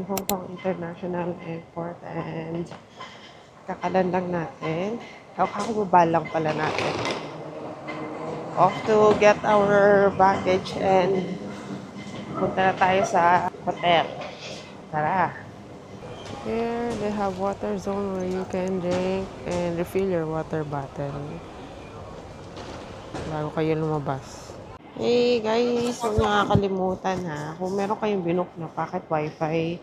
Hong Kong International Airport and kakalan lang natin. Kakababa lang pala natin. Off to get our baggage and punta na tayo sa hotel. Tara! Here, they have water zone where you can drink and refill your water bottle bago kayo lumabas. Hey guys, huwag nyo kakalimutan ha. Kung meron kayong binook na packet wifi,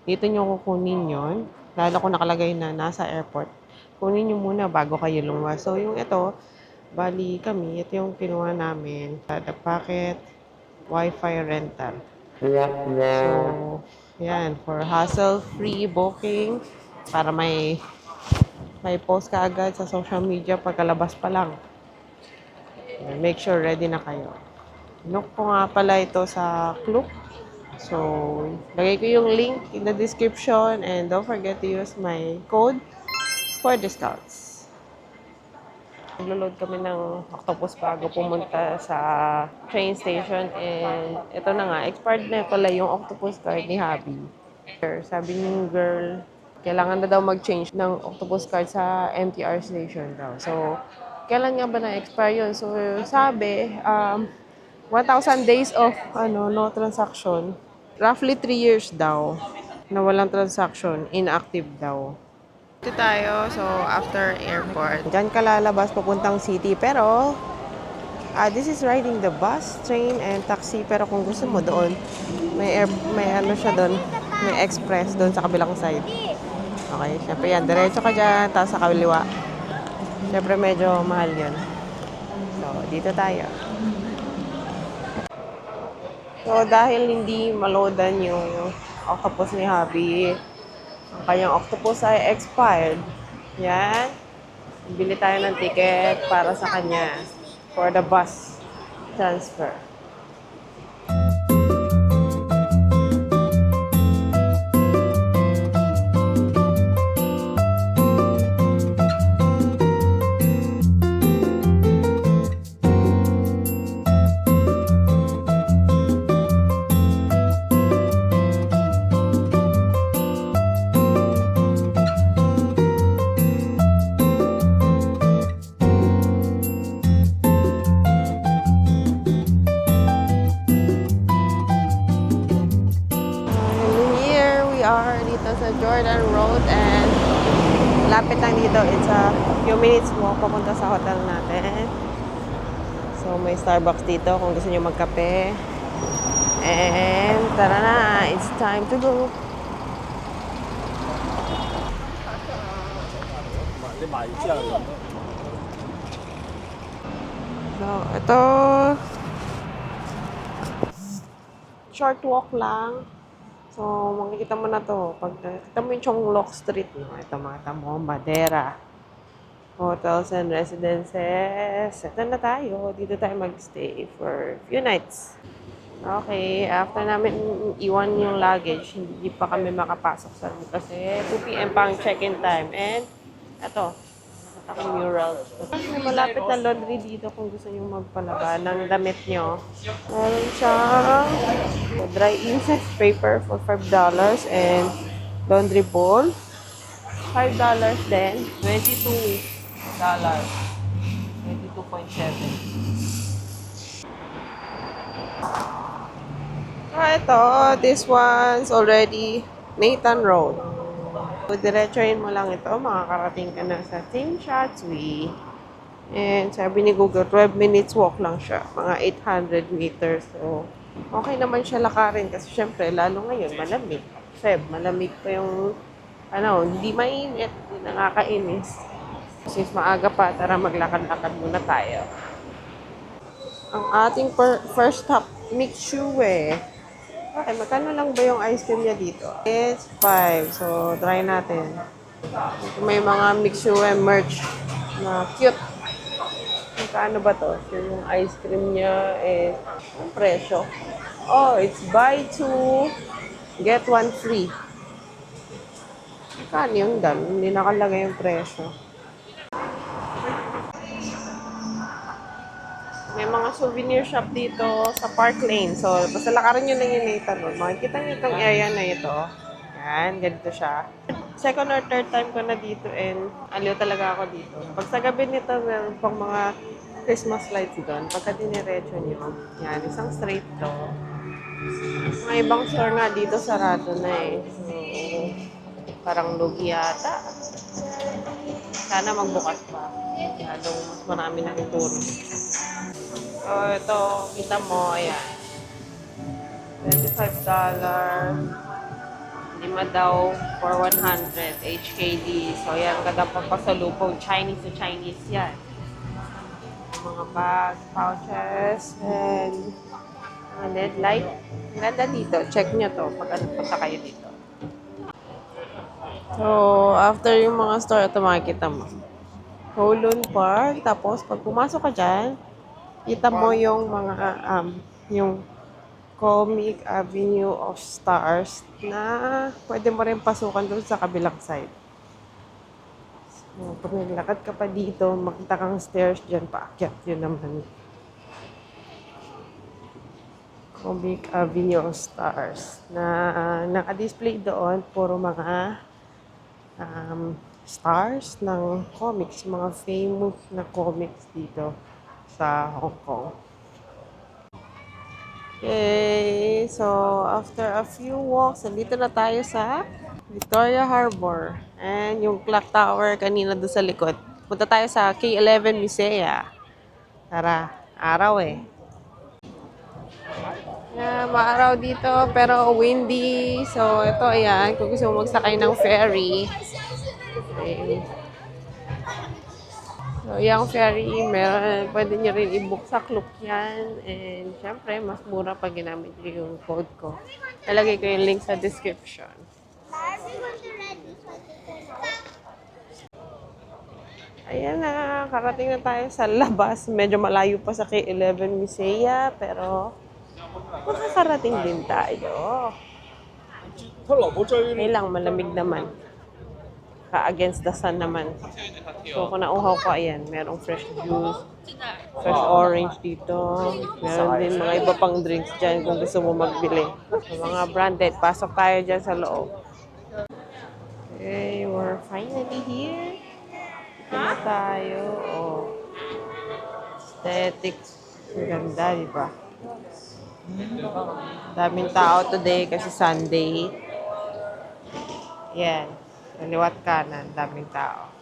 dito nyo kukunin yon. Lalo kung nakalagay na nasa airport. Kunin nyo muna bago kayo lumabas. So yung ito, bali kami, ito yung kinuha namin. The packet wifi rental. So, yan, for hassle-free booking, para may post ka agad sa social media pagkalabas pa lang. Make sure ready na kayo. Look ko nga pala ito sa Klook. So, lagay ko yung link in the description and don't forget to use my code for discounts. Naglo-load kami ng octopus bago pumunta sa train station and ito na nga, expired na pala yung octopus card ni Habi. Sabi ng girl, kailangan na daw mag-change ng octopus card sa MTR station daw. So, kailan nga ba na-expire yun? So, sabi, 1,000 days of no transaction. Roughly 3 years daw na walang transaction, inactive daw. Dito tayo, so after airport. Diyan ka lalabas papuntang city. Pero, this is riding the bus, train, and taxi. Pero kung gusto mo doon, may ano siya doon, may express doon sa kabilang side. Okay, syempre yan. Diretso ka dyan, tapos sa kaliwa. Syempre medyo mahal yun. So, dito tayo. So, dahil hindi maloadan yung octopus ni Habi, ang kanyang octopus ay expired. Yan. Bili tayo ng ticket para sa kanya for the bus transfer. Sa Jordan Road and lapit lang dito. It's a few minutes walk papunta sa hotel natin. So may Starbucks dito kung gusto nyo magkape. And tara na, it's time to go. So ito, short walk lang. So, makikita mo na to. Pag nakita mo yung Chonglock Street, no? Ito mga mo, Madera. Hotels and residences. Ito na tayo. Dito tayo magstay for a few nights. Okay, after namin iwan yung luggage, hindi pa kami makapasok sa room kasi 2 p.m. pa ang check-in time. And, ito, ang mural. May malapit na laundry dito kung gusto nyo magpalaba ng damit nyo. Meron siyang dry inset paper for $5 and laundry bowl. $5 din. $22. 22.7. So ito, this one's already Nathan Road. So, diretsoin mo lang ito, makakarating ka na sa Tsim Sha Tsui. And sabi ni Google, 12 minutes walk lang siya, mga 800 meters. So, okay naman siya lakarin kasi syempre, lalo ngayon, malamig. Malamig pa yung, hindi mainit, hindi nakakainis. Since maaga pa, tara maglakad-lakad muna tayo. Ang ating first stop, Mixue. Okay, magkano lang ba yung ice cream niya dito? It's 5. So, try natin. May mga Mixue merch na cute. Magkano ba to? So, yung ice cream niya is ang presyo. Oh, it's buy 2, get 1 free. Magkano yung dan? Hindi nakalagay yung presyo. May mga souvenir shop dito sa Park Lane. So, basta lakarin nyo lang yung Nathan Road. Makikita nyo itong area na ito. Yan, ganito siya. Second or third time ko na dito and aliw talaga ako dito. Pag sa gabi nito, meron pang mga Christmas lights doon. Pagka diniretso nyo, yan, isang straight to. Mga ibang store nga dito sarado na eh. So, parang lugi yata. Sana magbukas pa. Masyadong mas marami na tourist. So, ito, kita mo, ayan. $25. Lima daw for 100 HKD. So, yan, ganda pa pasalubong. Chinese to Chinese yan. Mga bags, pouches, and mga LED light. Ang ganda dito. Check nyo to pag punta kayo dito. So, after yung mga store, ito makikita mo. Kowloon Park. Tapos, pag pumasok ka dyan, kita mo yung mga, yung Comic Avenue of Stars na pwede mo rin pasukan doon sa kabilang side. So, pag naglakad ka pa dito, makita kang stairs dyan, paakyat yun naman. Comic Avenue of Stars na naka-display doon, puro mga stars ng comics, mga famous na comics dito sa Hong Kong. Okay, so after a few walks, nandito na tayo sa Victoria Harbor. And yung clock tower kanina doon sa likod. Punta tayo sa K11 Musea. Tara, araw eh. Yeah, maaraw dito pero windy. So ito ayan, kung gusto mo magsakay ng ferry. Okay. So, yung ferry, meron, pwede nyo rin i-book sa Klook yan. And, syempre, mas mura pag ginamit nyo yung code ko. Nalagay ko yung link sa description. Ayan na, karating na tayo sa labas. Medyo malayo pa sa K11 Musea, pero makakarating din tayo. Lang, malamig naman. Ka-against the sun naman. So, kung nauhaw ko, ayan, merong fresh juice, fresh orange dito. Meron din mga iba pang drinks dyan kung gusto mo magbili. So, mga branded. Pasok tayo dyan sa loob. Okay, we're finally here. Ito na tayo. Oh. Aesthetics. Ang ganda, di ba? Daming tao today kasi Sunday. Yan. Kaliwat kanan, daming tao.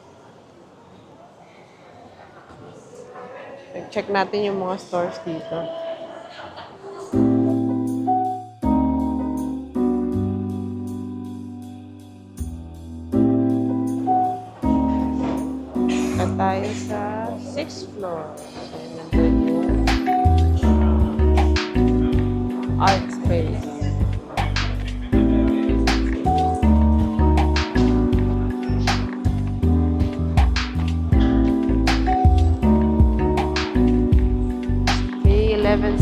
Check natin yung mga stores dito. At tayo sa 6th floor. So, nandun yung art space.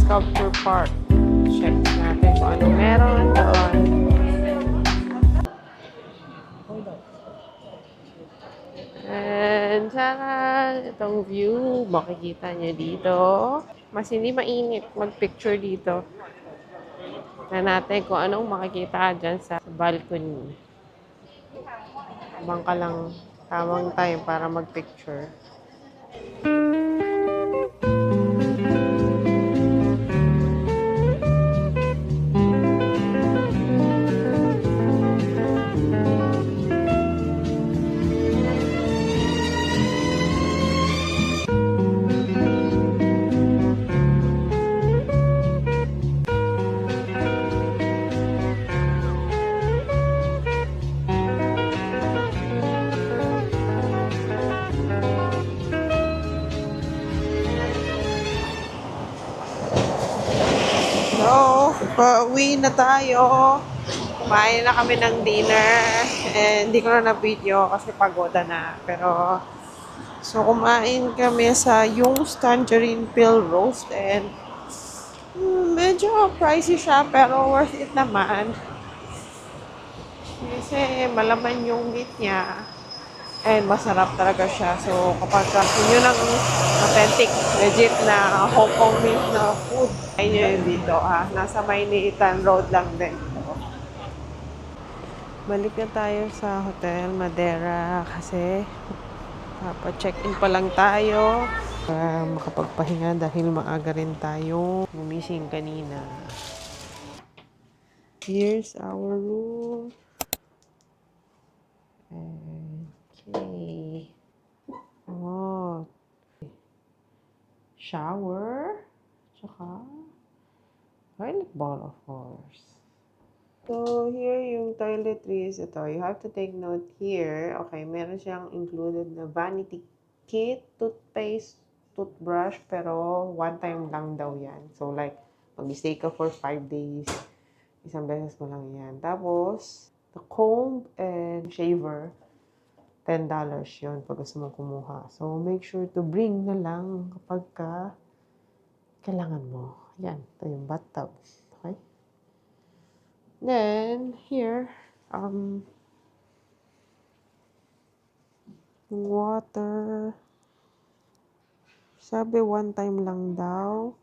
Sculpture Park. Check natin kung ano meron doon. And itong view, makikita nyo dito. Mas hindi mainit mag-picture dito. Na natin kung anong makikita dyan sa balcony. Habang ka lang tamang time para mag-picture. Pauwi na tayo. Kumain na kami ng dinner. And hindi ko na na-video kasi pagoda na. Pero, so kumain kami sa Yung's Tangerine Peel Roast. And medyo pricey siya pero worth it naman. Kasi malaman yung meat niya. And masarap talaga siya. So kapag yun ang authentic, legit na Hong Kong meat na food. Ayun yun dito ha. Nasa Mainitan Road lang din. Balik na tayo sa Hotel Madera kasi check-in pa lang tayo para makapagpahinga dahil maaga rin tayo gumising kanina. Here's our room. Okay. Oh. Shower. Tsaka toilet bowl, of course. So, here yung toiletries. Ito, you have to take note here. Okay, meron siyang included na vanity kit, toothpaste, toothbrush, pero one time lang daw yan. So, like, mag-stay ka for 5 days, isang beses mo lang yan. Tapos, the comb and shaver, $10 yun pag gusto mo kumuha. So, make sure to bring na lang kapag kailangan mo. Yan, ito yung bathtub. Okay? Then, here, water. Sabi, one time lang daw.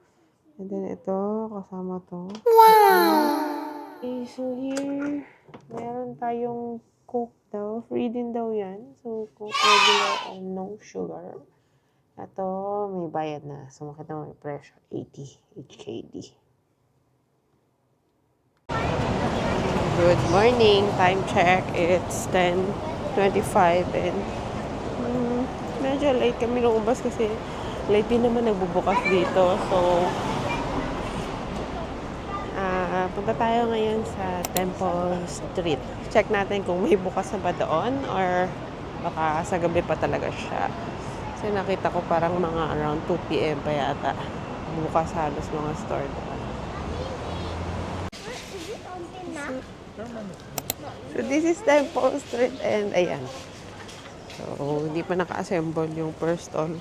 And then, ito, kasama to. Wow! Okay, so here, meron tayong Coke daw. Free din daw yan. So, Coke regular and no sugar. Ito, may bayad na. So, makita mo yung presyo. 80 HKD. Good morning. Time check. It's 10:25 and medyo late kami lumabas kasi late din naman nagbubukas dito. So, punta tayo ngayon sa Temple Street. Check natin kung may bukas na ba doon or baka sa gabi pa talaga siya. Kasi nakita ko parang mga around 2 p.m. pa yata. Bukas halos mga store doon. So, this is Temple Street and ayan. So, hindi pa naka-assemble yung first stall.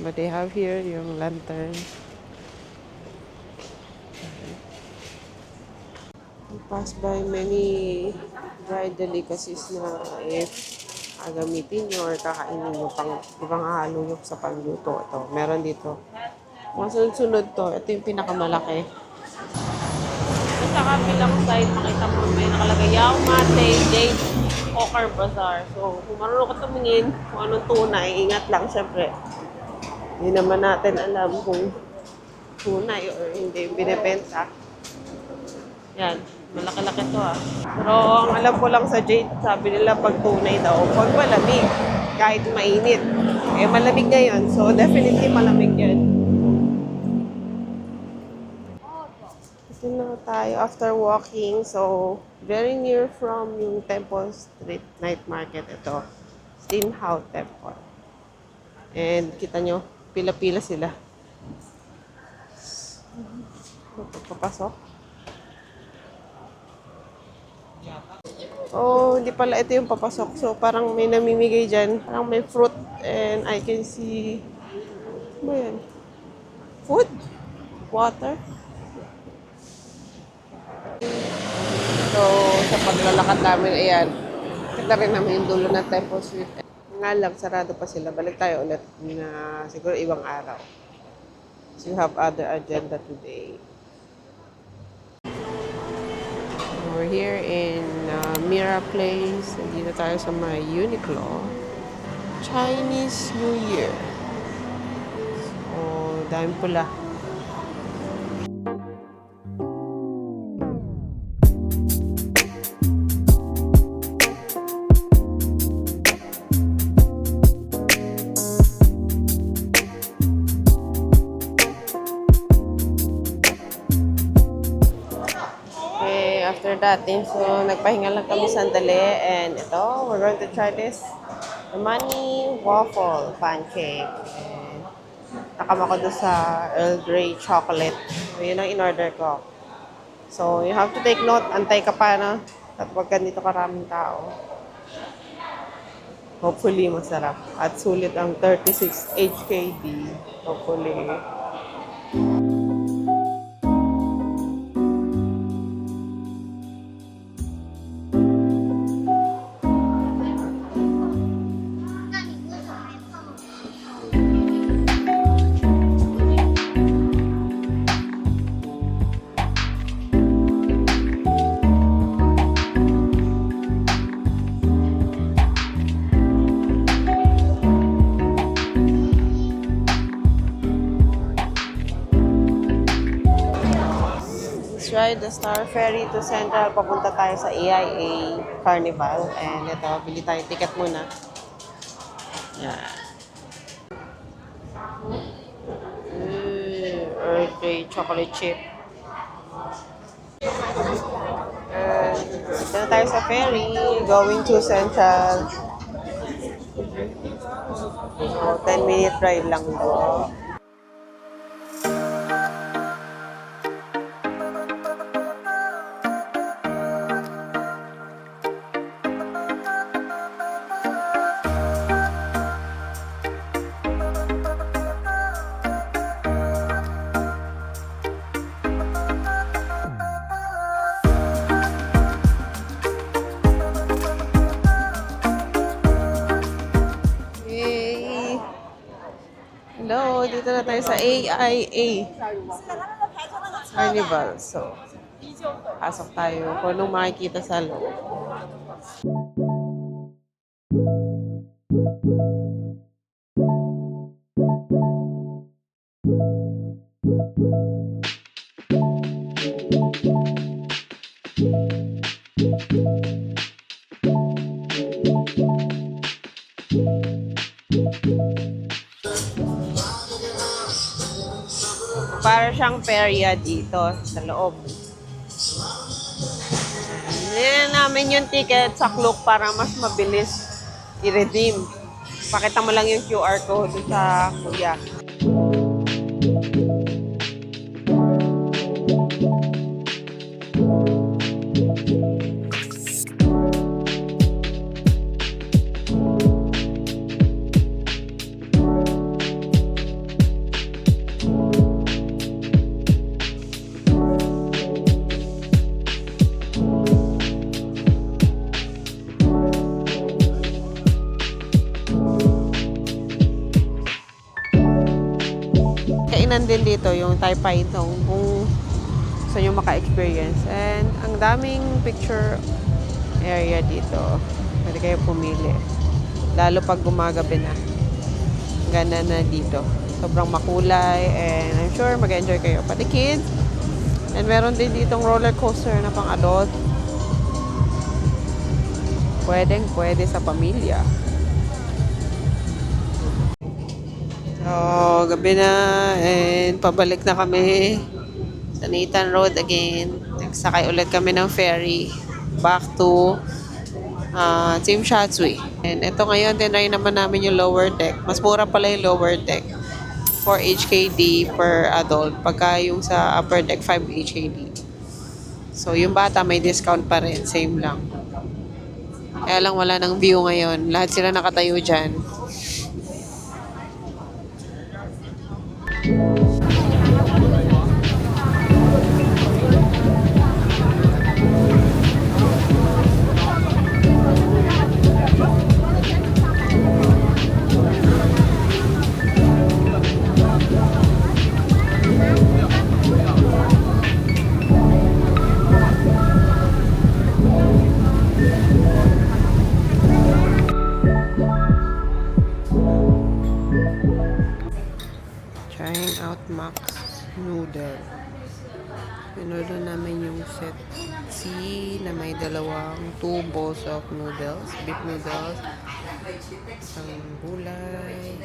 But they have here yung lantern. We pass by many dried delicacies na if gagamitin nyo or kakainin nyo pang ibang halo nyo sa panluto. Ito, meron dito. Mga sunod-sunod to. Ito yung pinakamalaki. Sa kabilang side, makita mo may nakalagay Yao Mate, Date, Okar Bazaar. So, kung marunong ka tumingin kung anong tunay, ingat lang syempre. Hindi naman natin alam kung tunay or hindi binibenta. Yan, malaki-laki to ah. Pero ang alam ko lang sa Jade, sabi nila pag tunay daw, pag malamig, kahit mainit. Eh, malamig ngayon, so definitely malamig yan. Ito na tayo after walking. So, very near from yung Temple Street Night Market. Ito, Stinghao Temple. And kita nyo, pila-pila sila. Papasok. Oh, hindi pala ito yung papasok. So, parang may namimigay dyan. Parang may fruit and I can see, ano ba yan? Food? Water? So, sa paglalakad namin, ayan, kita rin namin yung dulo ng Temple Street. Nga lang, sarado pa sila. Balik tayo ulit na siguro ibang araw. So, you have other agenda today. We're here in Mira Place. Dito tayo sa may Uniqlo. Chinese New Year. So, dami pula. After that, so nagpahinga lang kami sandali and ito, we're going to try this the money waffle pancake. And nakama ko doon sa Earl Grey chocolate. So, yun ang in-order ko. So, you have to take note, antay ka pa na at wag ganito karaming tao. Hopefully, masarap. At sulit ang 36 HKD. Hopefully. ride the Star Ferry to Central. Papunta tayo sa AIA Carnival. And ito, bili tayo ticket muna. Yan. Earth Day chocolate chip. And dito na tayo sa ferry. Going to Central. So, 10-minute ride lang to. Yay! Hello, dito na tayo sa AIA Carnival. So, pasok tayo kung anong makikita sa loob. Para siyang perya dito sa loob. Nilala namin yung ticket sa Klook para mas mabilis i-redeem. Pakita mo lang yung QR code sa kuya. Kainan din dito yung Thai Paitong kung gusto nyo maka-experience. And ang daming picture area dito. Pwede kayo pumili. Lalo pag gumagabi na. Ganda na dito. Sobrang makulay and I'm sure mag-enjoy kayo. Pati kids. And meron din ditong roller coaster na pang adult. Pwede sa pamilya. So, gabi na and pabalik na kami sa Nathan Road again. Nagsakay ulit kami ng ferry back to Tsim Sha Tsui. And ito ngayon, tinry naman namin yung lower deck. Mas mura pala yung lower deck. 4 HKD per adult. Pagka yung sa upper deck, 5 HKD. So, yung bata may discount pa rin. Same lang. Kaya lang wala ng view ngayon. Lahat sila nakatayo dyan. Trying out Max Noodle. Pinorder namin yung set C na may dalawang 2 bowls of noodles, beef noodles, isang gulay,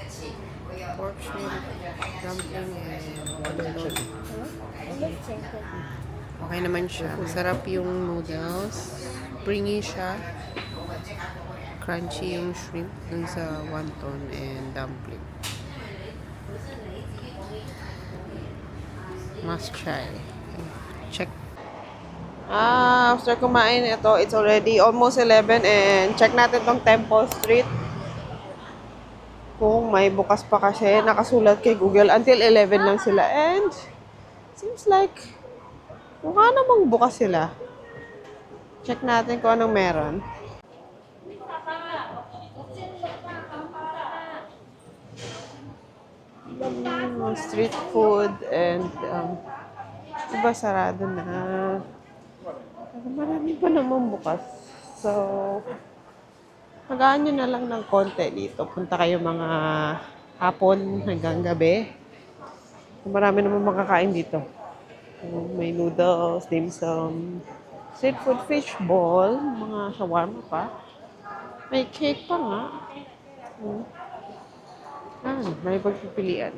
pork shrimp, dumpling, and watermelon. Okay naman siya. Masarap yung noodles. Springy siya. Crunchy yung shrimp dun sa wonton and dumpling. Must try. Check. After kumain ito, it's already almost 11 and check natin tong Temple Street. Kung may bukas pa kasi nakasulat kay Google until 11 lang sila and seems like mukha namang bukas sila. Check natin kung anong meron. Street food and iba sarado na. Marami pa naman bukas. So, magaan nyo na lang ng konti dito. Punta kayo mga hapon hanggang gabi. Marami naman makakain dito. May noodles, dim sum, street food, fish ball, mga shawarma pa. May cake pa nga. Hmm. May pagpipilian.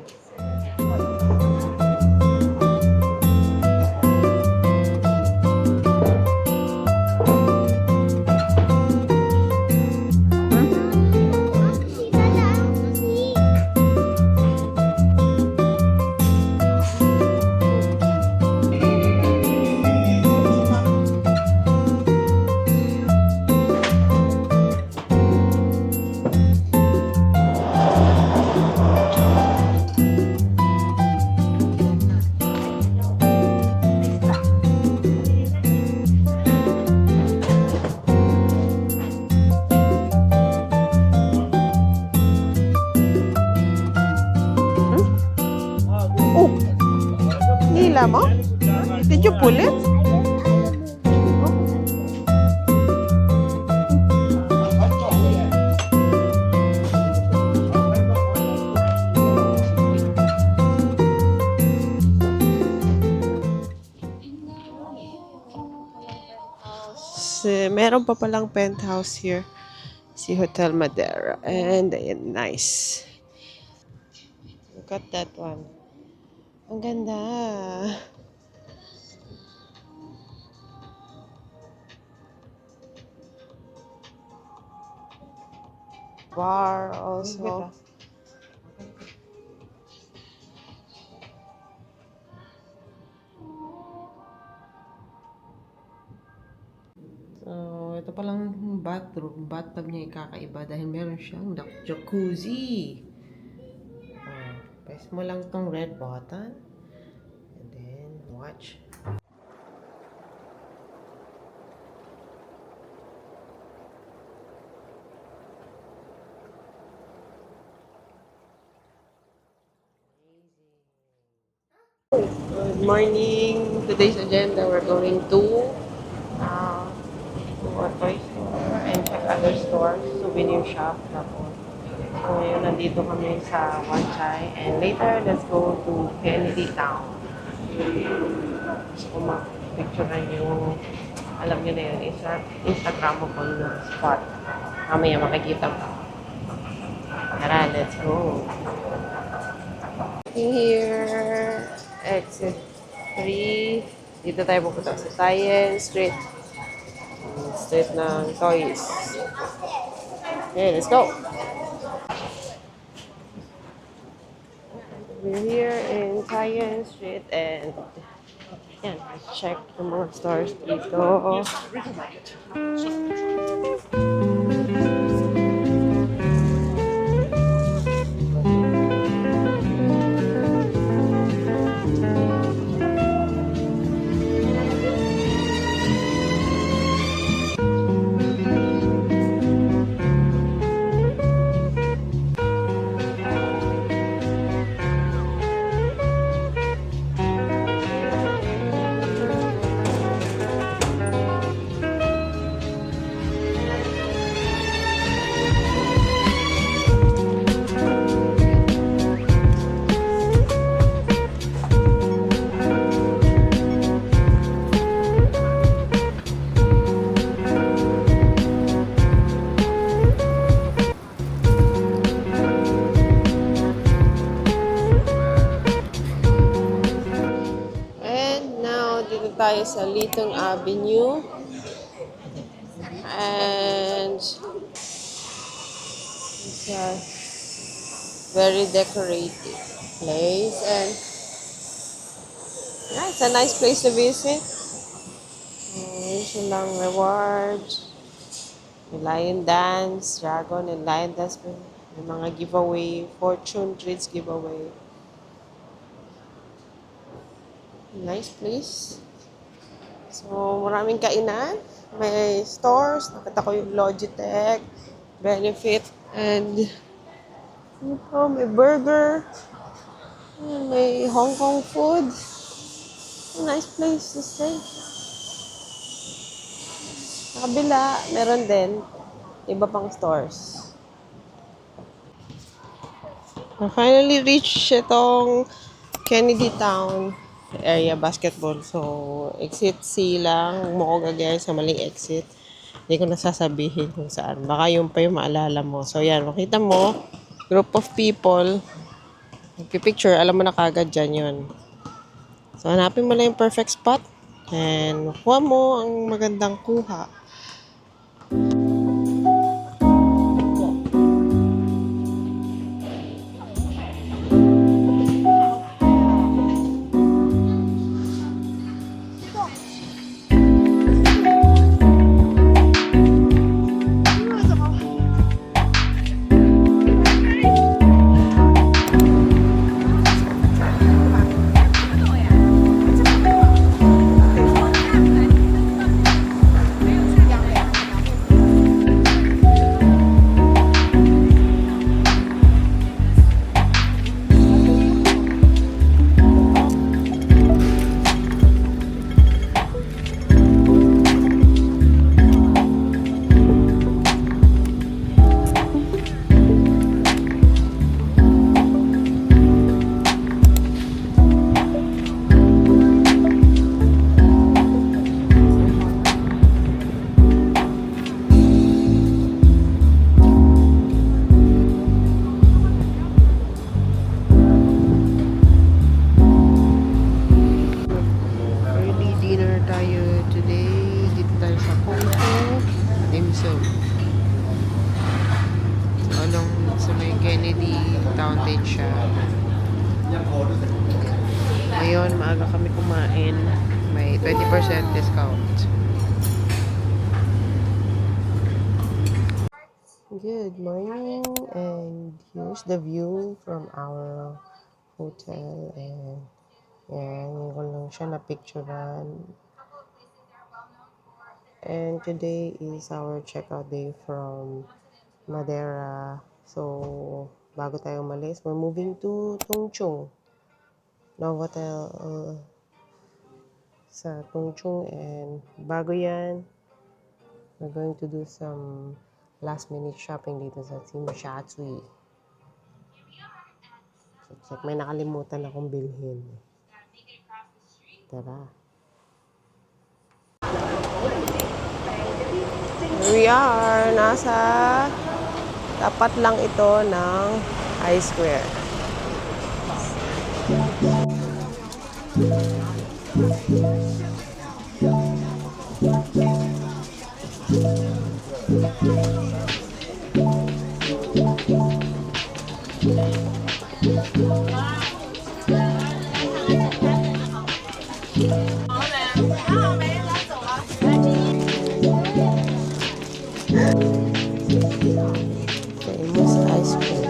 Oh, nila mo? Did you pull it? Meron pa palang penthouse here. Si Hotel Madera. And ayan, nice. Look at that one. Ang ganda. Bar also. So, ito palang bathroom. Bathtub niya ikakaiba dahil meron siyang jacuzzi. Press mo lang tong red button. And then, watch. Good morning. Today's agenda, we're going to a toy store and check other stores, souvenir shop. Tapos, so ngayon nandito kami sa Wanchai. And later, let's go to Kennedy Town. So, picturean yung, alam niyo na yun, Instagrammable na spot. Mamaya makikita mo. Tara, let's go. Here, exit 3. Dito tayo pupunta sa Science Street. Street ng toys. Okay, let's go. We're here in Science Street and yan, let's check yung mga stores dito. Dito tayo sa Litong Avenue. And it's a very decorated place. And yeah, it's a nice place to visit. Yun silang rewards. May lion dance, dragon and lion dance. May mga giveaway, fortune treats giveaway. Nice place. So, maraming kainan. May stores. Nakita ko yung Logitech, Benefit, and ito, may burger. May Hong Kong food. Nice place to stay. Sa kabila, meron din iba pang stores. I finally reached itong Kennedy Town. area basketball. So, exit C lang. Huwag mo ko gagaya sa maling exit. Hindi ko nasasabihin kung saan. Baka yung pa yung maalala mo. So, yan. Makita mo, group of people. Picture, alam mo na kagad dyan yun. So, hanapin mo lang yung perfect spot. And, kuha mo ang magandang kuha. Early dinner tayo today. Dito tayo sa Kongko. Dim sum. So, along sa may Kennedy Town din siya. Ngayon, maaga kami kumain. May 20% discount. Good morning, and here's the view from our hotel. And yan, yun ko lang siya na-picturean. And today is our checkout day from Madeira. So, bago tayo umalis, we're moving to Tungchung. Novotel sa Tungchung. And bago yan, we're going to do some last minute shopping dito sa Tsimshatsui. So, check, may nakalimutan akong bilhin. Tara. Here we are. Nasa tapat lang ito ng I-Square. Famous ice cream.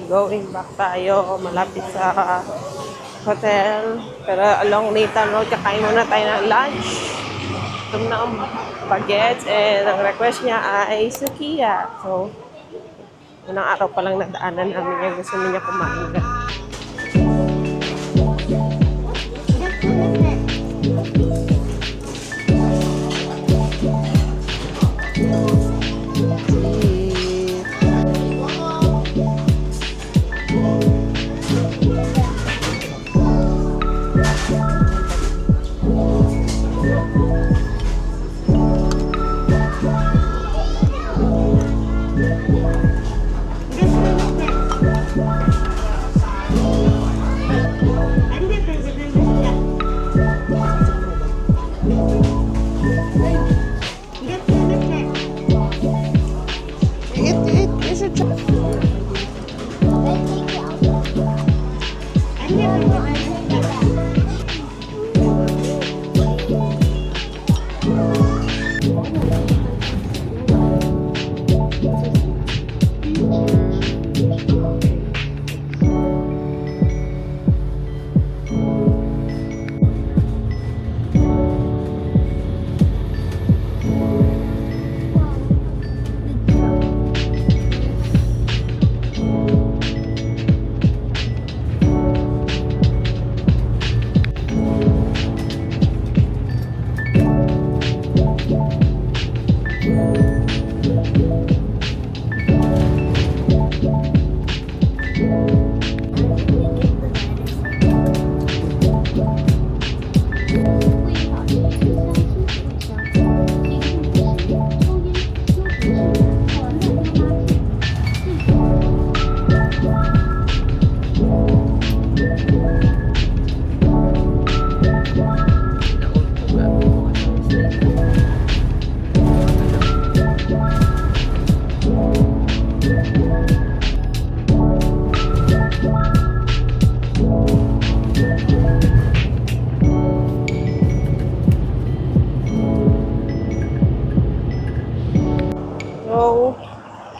Going back tayo, malapit sa hotel. Pero along Nathan Road, kakain muna tayo ng lunch. Ito na ang bagets, and ang request niya ay sukiya. So, unang araw pa lang nadaanan namin yung gusto niya kumain.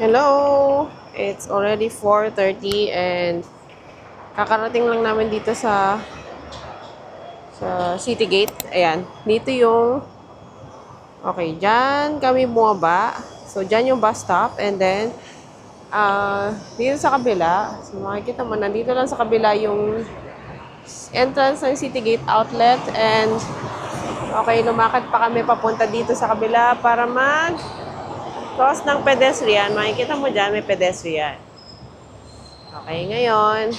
Hello! It's already 4:30 and kakarating lang namin dito sa City Gate. Ayan. Dito yung okay, dyan kami bumaba. So, dyan yung bus stop and then dito sa kabila, so makikita mo, nandito lang sa kabila yung entrance ng City Gate outlet and okay, lumakad pa kami papunta dito sa kabila para cross ng pedestrian. Makikita mo dyan, may pedestrian. Okay, ngayon,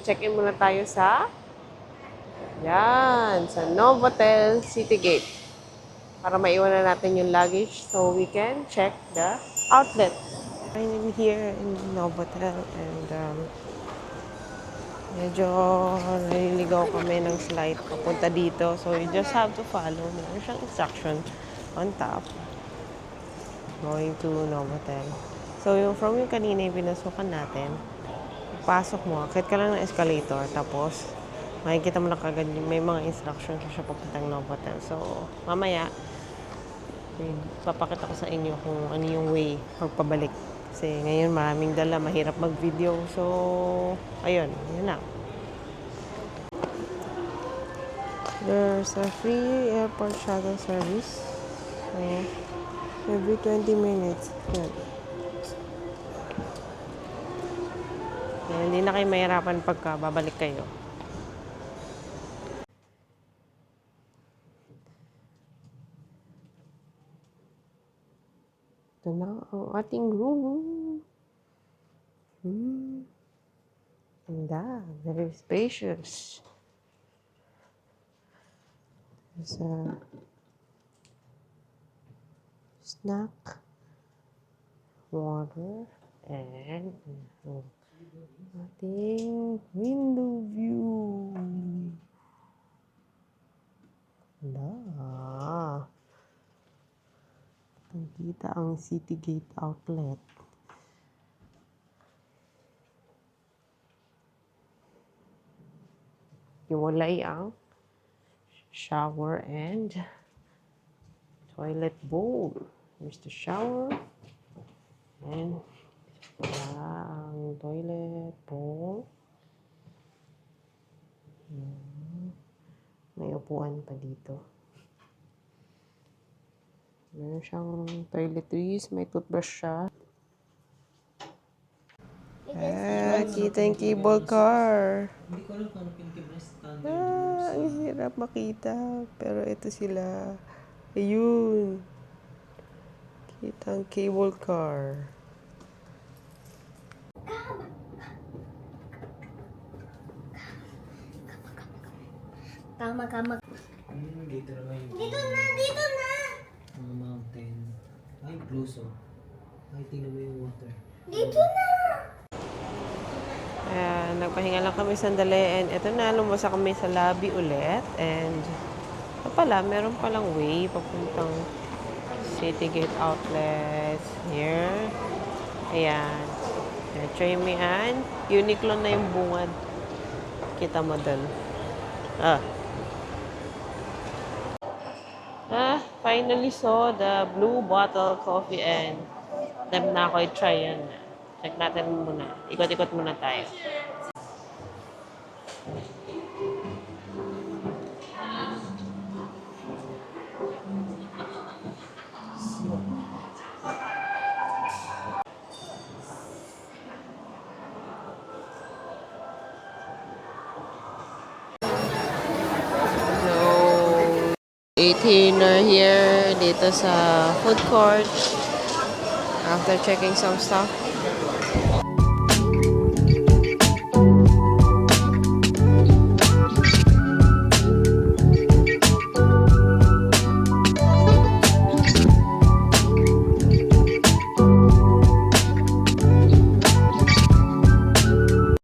check-in muna tayo sa Novotel City Gate para maiwanan natin yung luggage so we can check the outlet. I'm here in Novotel and medyo naliligaw kami ng slide papunta dito. So, you just have to follow. Meron siyang instruction on top going to Novotel. So, from yung kanina yung pinasukan natin, pasok mo, akit ka lang ng escalator, tapos makikita mo na kagad may mga instructions siya papuntang Novotel. So, mamaya, papakita ko sa inyo kung ano yung way pagpabalik. Kasi ngayon maraming dala, mahirap mag-video. So, ayun, yun na. There's a free airport shuttle service. So, every 20 minutes. Yan. Hindi na kayo mahirapan pagka babalik kayo. Ito na ang ating room. Ganda. Very spacious. There's a snack, water, and ating window view. Ganda. Nakita ang City Gate outlet. Hiwalay ang shower and toilet bowl. Here's the shower and ang toilet bowl. May upuan pa dito. Meron siyang toiletries, may toothbrush siya. Kita yung cable car. Hindi ko alam kung ano pinakibra standard. Ang hirap makita. Pero ito sila. Ayun. Kita ang cable car. Kama. Dito naman yung Dito na! mga mountain. Ay, close oh. Ay, tingnan mo yung water. Dito na! Nagpahinga lang kami sandali and eto na, lumasa kami sa lobby ulit and ito pala, meron palang way papuntang City Gate Outlets here. Ayan. Try mo yan. Uniqlo na yung bungad. Kita mo dun. Finally saw the Blue Bottle Coffee and time na ako i-try yan. Check natin muna. Ikot-ikot muna tayo. Dinner here dito sa food court after checking some stuff.